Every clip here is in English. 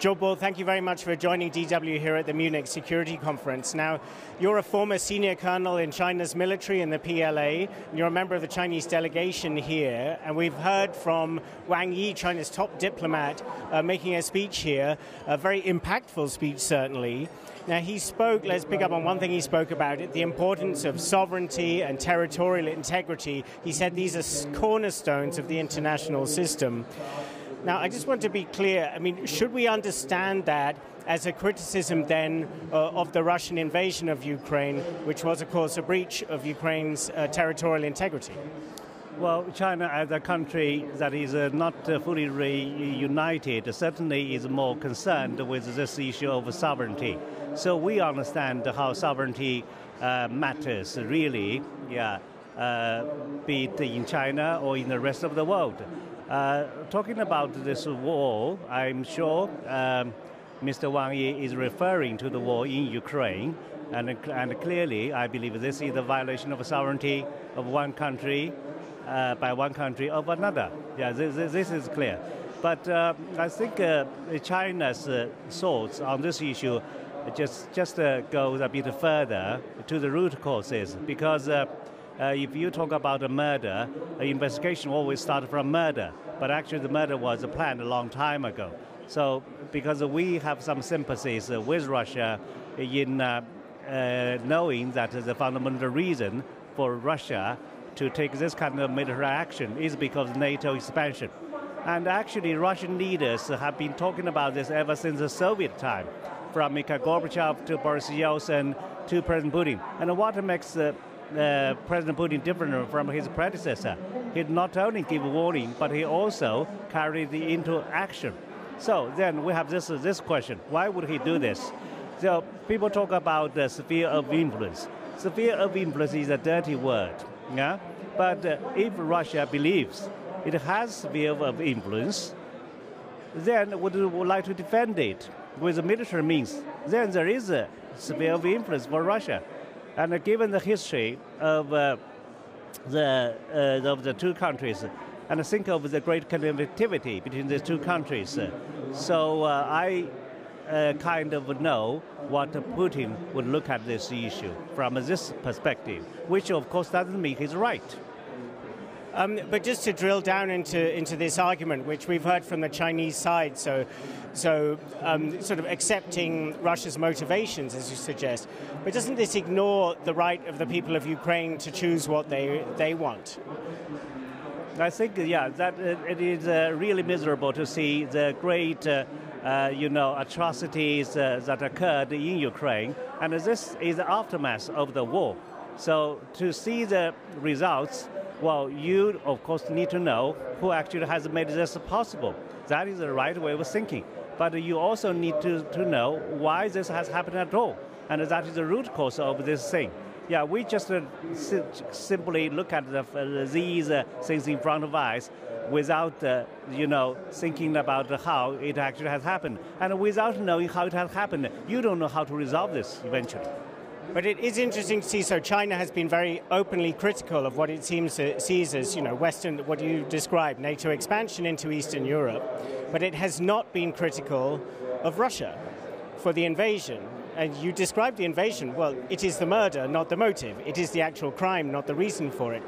Zhou, thank you very much for joining DW here at the Munich Security Conference. Now, you're a former senior colonel in China's military in the PLA, and you're a member of the Chinese delegation here, and we've heard from Wang Yi, China's top diplomat, making a speech here, a very impactful speech, certainly. Now, he spoke, let's pick up on one thing he spoke about, the importance of sovereignty and territorial integrity. He said these are cornerstones of the international system. Now, I just want to be clear, I mean, should we understand that as a criticism then of the Russian invasion of Ukraine, which was, of course, a breach of Ukraine's territorial integrity? Well, China as a country that is not fully reunited certainly is more concerned with this issue of sovereignty. So we understand how sovereignty matters really, be it in China or in the rest of the world. Talking about this war, I'm sure Mr. Wang Yi is referring to the war in Ukraine, and clearly I believe this is a violation of sovereignty of one country by one country of another. Yeah, this is clear. But I think China's thoughts on this issue just goes a bit further to the root causes, because if you talk about a murder, the investigation always starts from murder, but actually the murder was planned a long time ago. So because we have some sympathies with Russia in knowing that the fundamental reason for Russia to take this kind of military action is because of NATO expansion. And actually Russian leaders have been talking about this ever since the Soviet time, from Mikhail Gorbachev to Boris Yeltsin to President Putin. And what makes President Putin different from his predecessor? He not only gave warning, but he also carried it into action. So then we have this question: why would he do this? So people talk about the sphere of influence. Sphere of influence is a dirty word, yeah. But if Russia believes it has sphere of influence, then would like to defend it with military means, then there is a sphere of influence for Russia. And given the history of the two countries, and think of the great connectivity between the two countries, so I kind of know what Putin would look at this issue from this perspective, which of course doesn't mean he's right. But just to drill down into this argument, which we've heard from the Chinese side, so sort of accepting Russia's motivations, as you suggest, but doesn't this ignore the right of the people of Ukraine to choose what they want? I think, yeah, that it is really miserable to see the great, atrocities that occurred in Ukraine, and this is the aftermath of the war. So to see the results, well, you, of course, need to know who actually has made this possible. That is the right way of thinking. But you also need to know why this has happened at all. And that is the root cause of this thing. Yeah, we just simply look at these things in front of us without, thinking about how it actually has happened. And without knowing how it has happened, you don't know how to resolve this eventually. But it is interesting to see, so China has been very openly critical of what it seems sees as, Western, what you described, NATO expansion into Eastern Europe. But it has not been critical of Russia for the invasion. And you described the invasion, well, it is the murder, not the motive. It is the actual crime, not the reason for it.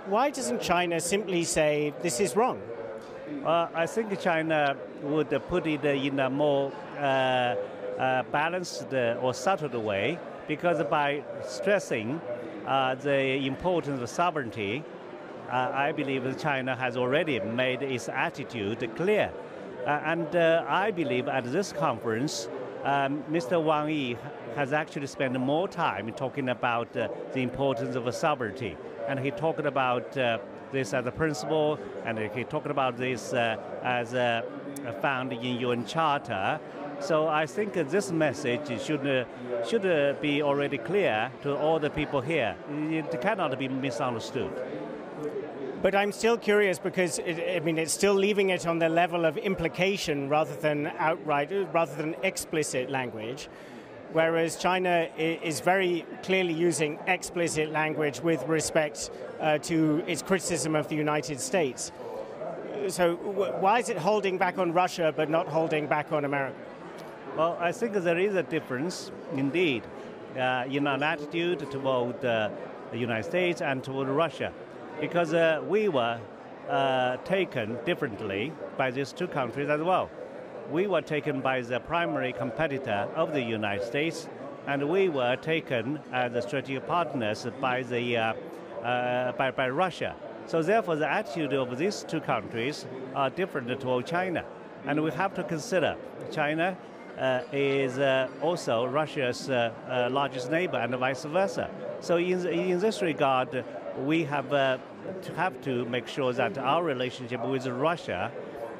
Why doesn't China simply say, this is wrong? I think China would put it in a more balanced or subtle way, because by stressing the importance of sovereignty, I believe that China has already made its attitude clear. And I believe at this conference, Mr. Wang Yi has actually spent more time talking about the importance of sovereignty. And he talked about this as a principle, and he talked about this as found in UN Charter. So I think this message should be already clear to all the people here. It cannot be misunderstood. But I'm still curious because, it's still leaving it on the level of implication rather than explicit language, whereas China is very clearly using explicit language with respect to its criticism of the United States. why is it holding back on Russia but not holding back on America? Well, I think there is a difference, indeed, in our attitude toward the United States and toward Russia, because we were taken differently by these two countries as well. We were taken by the primary competitor of the United States, and we were taken as the strategic partners by by Russia. So therefore, the attitude of these two countries are different toward China, and we have to consider China is also Russia's largest neighbor, and vice versa. So in this regard, we have to make sure that our relationship with Russia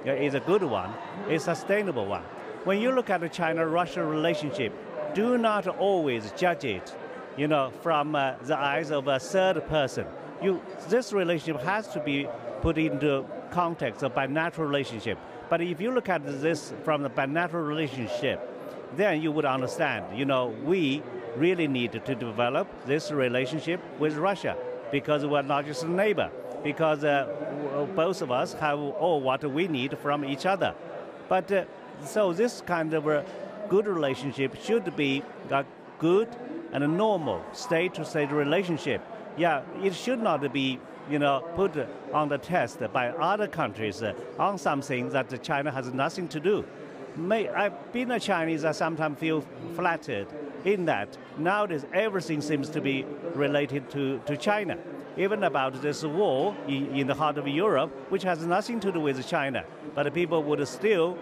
is a good one, a sustainable one. When you look at the China-Russia relationship, do not always judge it, from the eyes of a third person. This relationship has to be put into context of bilateral relationship. But if you look at this from the bilateral relationship, then you would understand, we really need to develop this relationship with Russia because we're not just a neighbor, because both of us have all what we need from each other. But so this kind of a good relationship should be a good and a normal state-to-state relationship. Yeah, it should not be put on the test by other countries on something that China has nothing to do. Being a Chinese, I sometimes feel flattered in that nowadays everything seems to be related to China. Even about this war in the heart of Europe, which has nothing to do with China, but people would still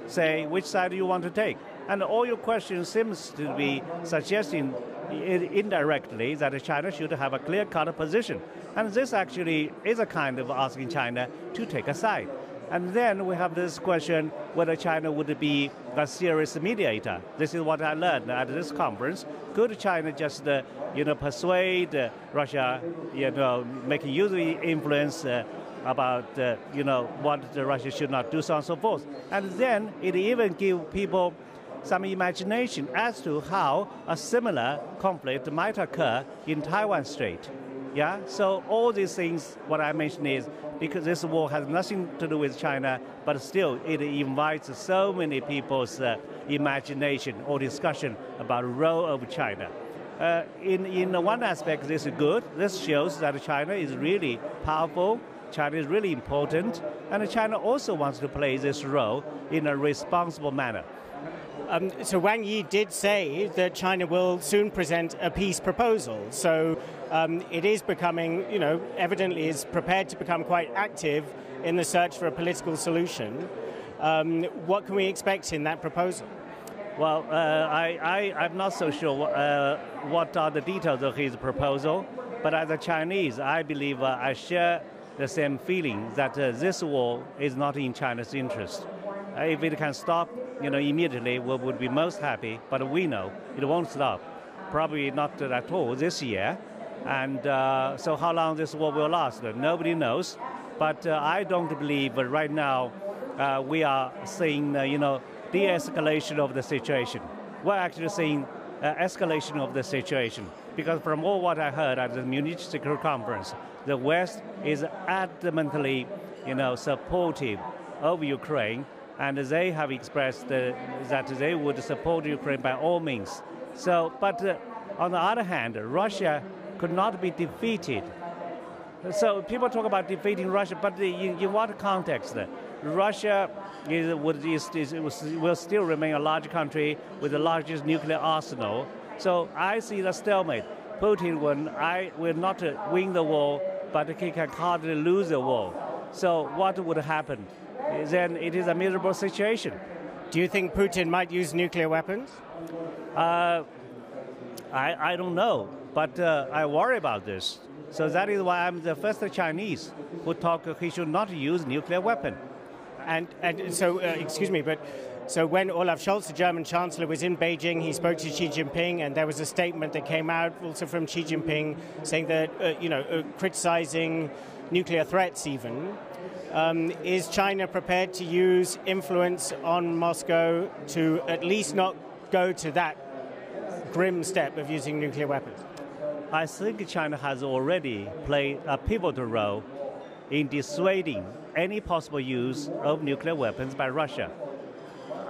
say which side you want to take. And all your questions seems to be suggesting indirectly that China should have a clear-cut position. And this actually is a kind of asking China to take a side. And then we have this question whether China would be a serious mediator. This is what I learned at this conference. Could China just, persuade Russia, making use of influence about, what Russia should not do, so on and so forth. And then it even gives people some imagination as to how a similar conflict might occur in Taiwan Strait. Yeah, so all these things, what I mentioned is, because this war has nothing to do with China, but still it invites so many people's imagination or discussion about the role of China. In one aspect, this is good. This shows that China is really powerful, China is really important, and China also wants to play this role in a responsible manner. So Wang Yi did say that China will soon present a peace proposal. So it is becoming, evidently is prepared to become quite active in the search for a political solution. What can we expect in that proposal? Well, I'm not so sure what are the details of his proposal, but as a Chinese, I believe I share the same feeling that this war is not in China's interest. If it can stop, immediately, we would be most happy, but we know it won't stop. Probably not at all this year. And so how long this war will last, nobody knows. But I don't believe right now we are seeing, de-escalation of the situation. We're actually seeing escalation of the situation. Because from all what I heard at the Munich Security Conference, the West is adamantly, supportive of Ukraine, and they have expressed that they would support Ukraine by all means. So, but on the other hand, Russia could not be defeated. So people talk about defeating Russia, but in what context? Russia will still remain a large country with the largest nuclear arsenal. So I see the stalemate. Putin will not win the war, but he can hardly lose the war. So what would happen? Then it is a miserable situation. Do you think Putin might use nuclear weapons? I don't know, but I worry about this. So that is why I'm the first Chinese who talk he should not use nuclear weapon. And so, excuse me, but so when Olaf Scholz, the German Chancellor, was in Beijing, he spoke to Xi Jinping, and there was a statement that came out also from Xi Jinping saying that, criticizing nuclear threats even. Is China prepared to use influence on Moscow to at least not go to that grim step of using nuclear weapons? I think China has already played a pivotal role in dissuading any possible use of nuclear weapons by Russia.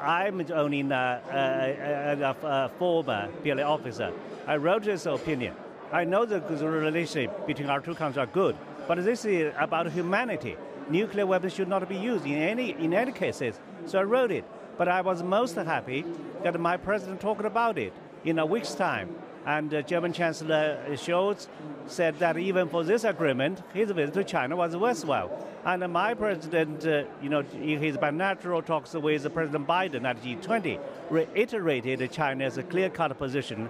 I'm only a former PLA officer. I wrote this opinion. I know the relationship between our two countries are good, but this is about humanity. Nuclear weapons should not be used in any cases. So I wrote it. But I was most happy that my president talked about it in a week's time. And German Chancellor Scholz said that even for this agreement, his visit to China was worthwhile. And my president, in his bilateral talks with President Biden at G20, reiterated China's clear-cut position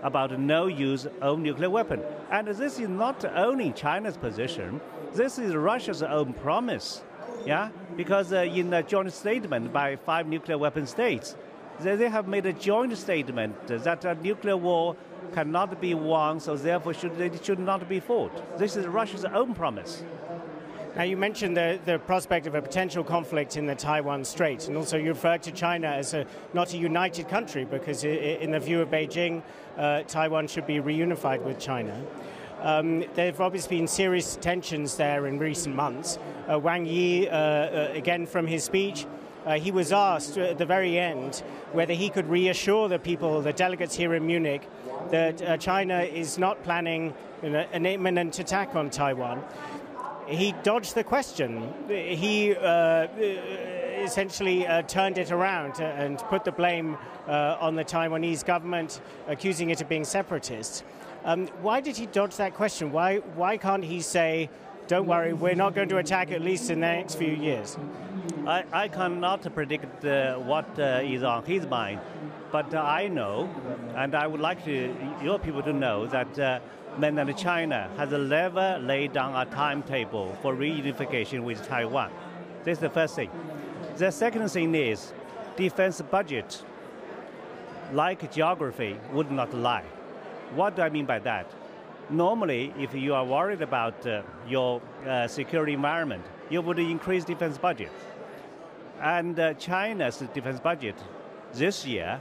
about no use of nuclear weapon. And this is not only China's position, this is Russia's own promise. Yeah, because in a joint statement by 5 nuclear weapon states, they have made a joint statement that a nuclear war cannot be won, so therefore it should not be fought. This is Russia's own promise. Now, you mentioned the prospect of a potential conflict in the Taiwan Strait, and also you referred to China as not a united country, because in the view of Beijing, Taiwan should be reunified with China. There have obviously been serious tensions there in recent months. Wang Yi, again from his speech, he was asked at the very end whether he could reassure the people, the delegates here in Munich, that China is not planning an imminent attack on Taiwan. He dodged the question. He essentially turned it around and put the blame on the Taiwanese government, accusing it of being separatists. Why did he dodge that question? Why can't he say, don't worry, we're not going to attack at least in the next few years? I cannot predict what is on his mind, but I know, and I would like your people to know that mainland China has never laid down a timetable for reunification with Taiwan. This is the first thing. The second thing is defense budget, like geography, would not lie. What do I mean by that? Normally, if you are worried about your security environment, you would increase defense budget. And China's defense budget this year,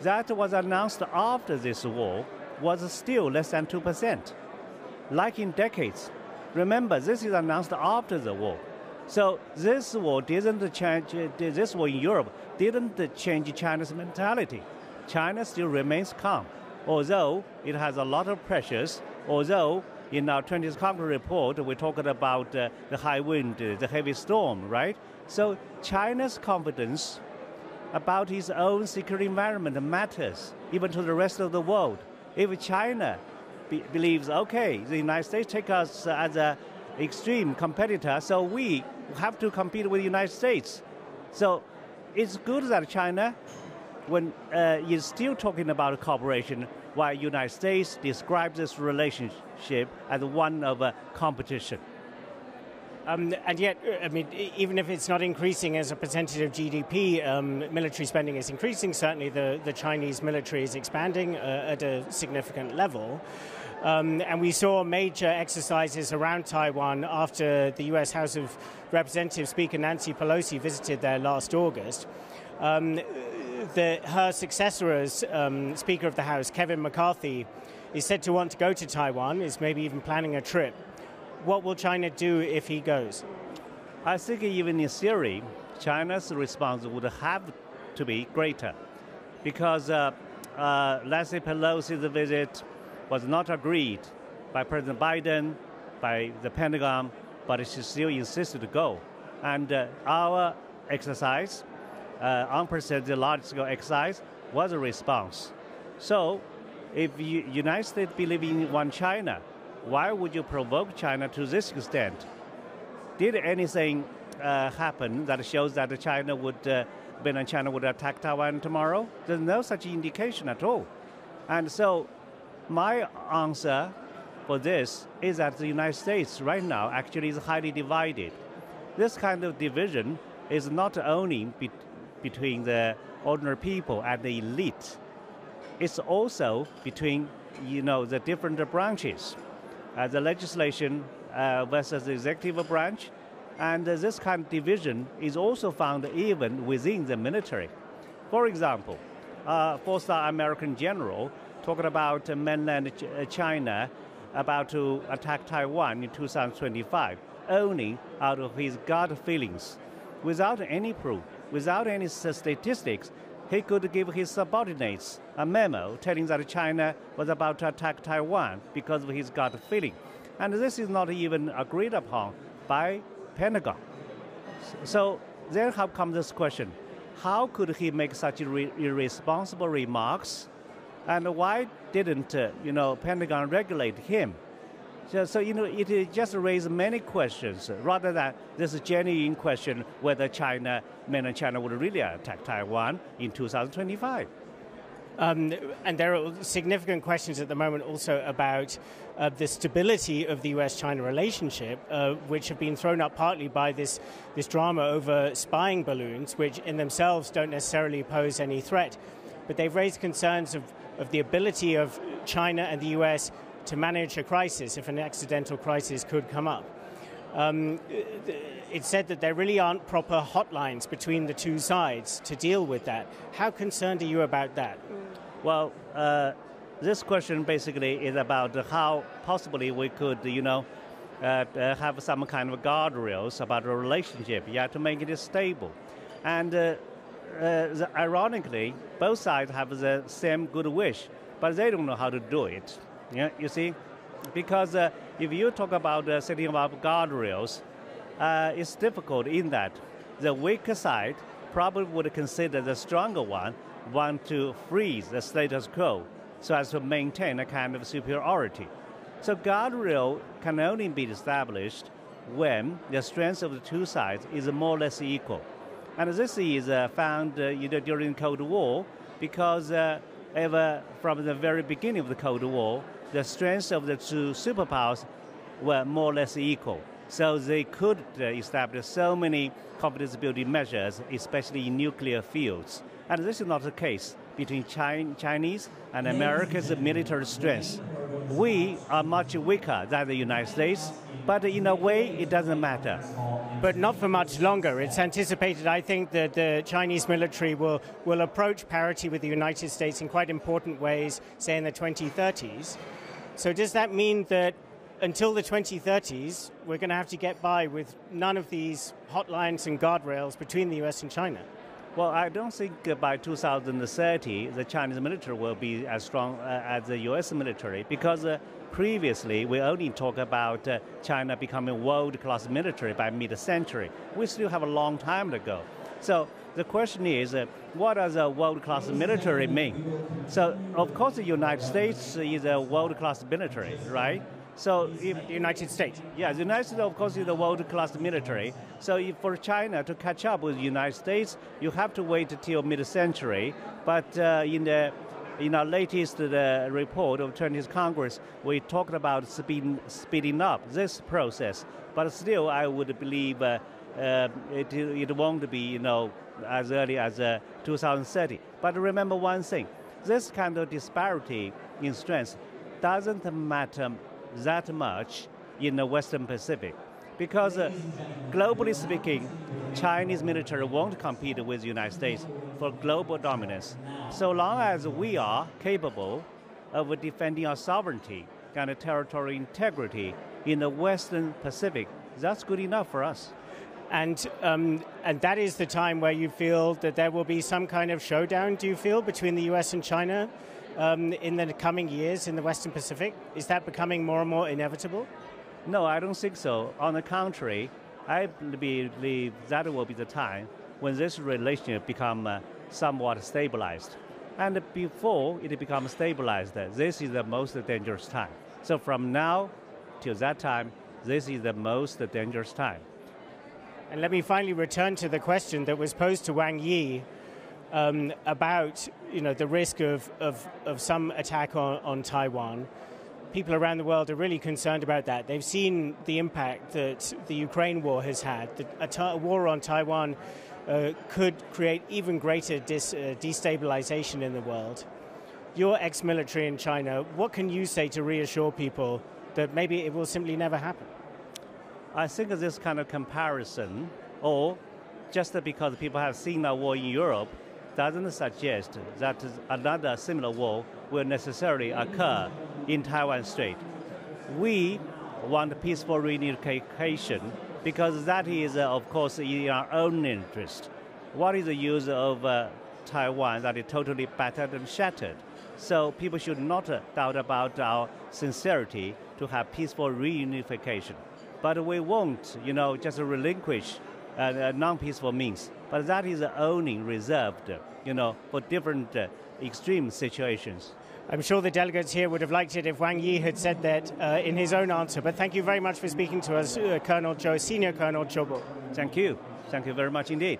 that was announced after this war, was still less than 2%, like in decades. Remember, this is announced after the war. So this war didn't change, this war in Europe didn't change China's mentality. China still remains calm, although it has a lot of pressures, although in our 20th Congress report, we talked about the high wind, the heavy storm, right? So China's confidence about its own security environment matters, even to the rest of the world. If China believes, okay, the United States take us as an extreme competitor, so we have to compete with the United States. So it's good that China, when is still talking about cooperation, while the United States describes this relationship as one of competition. And yet, I mean, even if it's not increasing as a percentage of GDP, military spending is increasing. Certainly the Chinese military is expanding at a significant level. And we saw major exercises around Taiwan after the U.S. House of Representatives Speaker Nancy Pelosi visited there last August. Her successor as Speaker of the House, Kevin McCarthy, is said to want to go to Taiwan, is maybe even planning a trip. What will China do if he goes? I think even in theory, China's response would have to be greater, because Nancy Pelosi's visit was not agreed by President Biden, by the Pentagon, but she still insisted to go. And our exercise, unprecedented large-scale exercise, was a response. So if the United States believe in one China, why would you provoke China to this extent? Did anything happen that shows that China would attack Taiwan tomorrow? There's no such indication at all. And so my answer for this is that the United States right now actually is highly divided. This kind of division is not only between the ordinary people and the elite. It's also between, the different branches. The legislation versus the executive branch, and this kind of division is also found even within the military. For example, four-star American general talking about mainland China about to attack Taiwan in 2025. only out of his gut feelings, without any proof, without any statistics. He could give his subordinates a memo telling that China was about to attack Taiwan because of his gut feeling. And this is not even agreed upon by Pentagon. So there have come this question, how could he make such irresponsible remarks? And why didn't, Pentagon regulate him? So it just raised many questions, rather than this genuine question whether mainland China would really attack Taiwan in 2025. And there are significant questions at the moment also about the stability of the US-China relationship, which have been thrown up partly by this drama over spying balloons, which in themselves don't necessarily pose any threat. But they've raised concerns of the ability of China and the US to manage a crisis if an accidental crisis could come up. It's said that there really aren't proper hotlines between the two sides to deal with that. How concerned are you about that? Well, this question basically is about how possibly we could, have some kind of guardrails about the relationship, to make it stable. And ironically, both sides have the same good wish, but they don't know how to do it. Yeah, you see, because if you talk about setting up guardrails, it's difficult in that the weaker side probably would consider the stronger one want to freeze the status quo so as to maintain a kind of superiority. So guardrail can only be established when the strength of the two sides is more or less equal. And this is found during the Cold War, because ever from the very beginning of the Cold War, the strengths of the two superpowers were more or less equal. So they could establish so many confidence-building measures, especially in nuclear fields. And this is not the case between Chinese and America's military strengths. We are much weaker than the United States, but in a way it doesn't matter. But not for much longer. It's anticipated, I think, that the Chinese military will approach parity with the United States in quite important ways, say in the 2030s. So does that mean that until the 2030s, we're going to have to get by with none of these hotlines and guardrails between the US and China? Well, I don't think by 2030 the Chinese military will be as strong as the US military, because previously we only talk about China becoming world-class military by mid-century. We still have a long time to go. So the question is, what does a world-class military mean? So, of course, the United States is a world-class military, right? So if the United States? Yeah, the United States, of course, is the world-class military. So if for China to catch up with the United States, you have to wait until mid-century. But in our latest report of 20th Congress, we talked about speeding up this process. But still, I would believe it won't be, as early as 2030. But remember one thing: this kind of disparity in strength doesn't matter that much in the Western Pacific, because globally speaking, Chinese military won't compete with the United States for global dominance. So long as we are capable of defending our sovereignty and territorial integrity in the Western Pacific, that's good enough for us. And that is the time where you feel that there will be some kind of showdown, do you feel, between the US and China in the coming years in the Western Pacific? Is that becoming more and more inevitable? No, I don't think so. On the contrary, I believe that will be the time when this relationship becomes somewhat stabilized. And before it becomes stabilized, this is the most dangerous time. So from now till that time, this is the most dangerous time. And let me finally return to the question that was posed to Wang Yi about the risk of some attack on Taiwan. People around the world are really concerned about that. They've seen the impact that the Ukraine war has had. A war on Taiwan could create even greater destabilization in the world. You're ex-military in China. What can you say to reassure people that maybe it will simply never happen? I think this kind of comparison, or just because people have seen a war in Europe, doesn't suggest that another similar war will necessarily occur in Taiwan Strait. We want peaceful reunification because that is, of course, in our own interest. What is the use of Taiwan that is totally battered and shattered? So people should not doubt about our sincerity to have peaceful reunification. But we won't, just relinquish non-peaceful means. But that is only reserved, for different extreme situations. I'm sure the delegates here would have liked it if Wang Yi had said that in his own answer. But thank you very much for speaking to us, Colonel Zhou, Senior Colonel Zhou. Thank you. Thank you very much indeed.